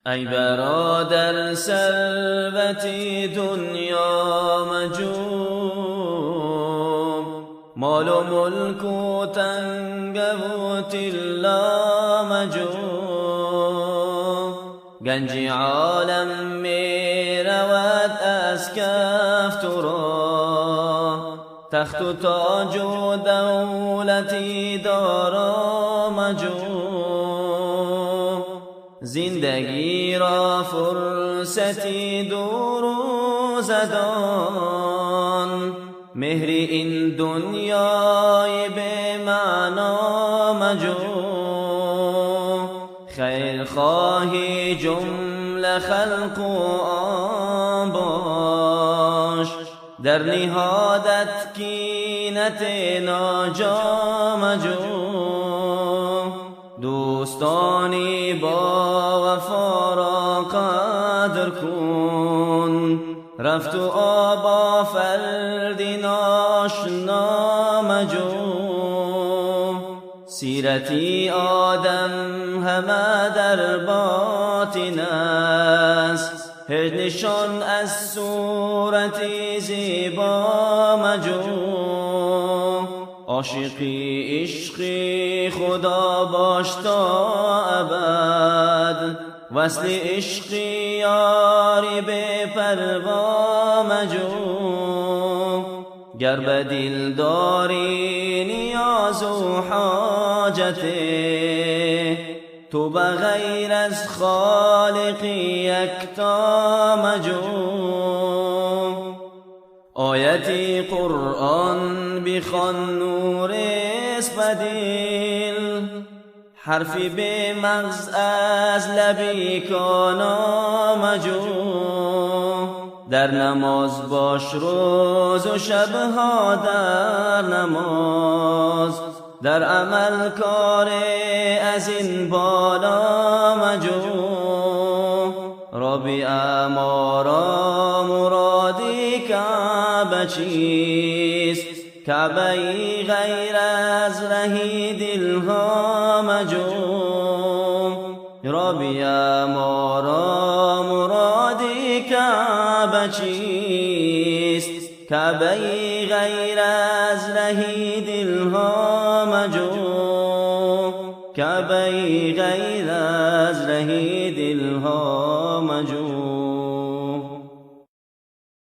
ای برادر ثروتی دنیا مجوب، مال و ملک و تنگه و طلا مجوب. گنج عالم می رود از کف تو را، تخت و تاج و دولتی دارا مجوب. زندگی را فرصتی دو روزه دان، مهر این دنیای بی معنا مجو. خیر خواهی جمله خلق و آن باش، در نهادت کینت ناجا مجو. دوستانی با وفا را قدر کن، رفت و با فردی ناشنا مجو. سیرتی آدم همه در باطن است، هیچ نشان از صورتی زیبا مجو. عاشقی عشقی خدا باش تا ابد، وصل عشقی یاری بی پروا مجو. گر به دل داری نیاز و حاجت، تو بغیر از خالق یکتا مجو. آیتی قرآن بخوان نور است به دل، حرفی به مغز از لبی کانا مجو. در نماز باش روز و شبها در نماز، در عمل کار از این بالا مجو. ربی امارا مرادی کعبه چیست، کعبه غیر از رهی دلها مجو. ربی امارا مرادی کعبه چیست، کعبه غیر از رهی دلها مجو. کعبه غیر از رهی دلها مجو.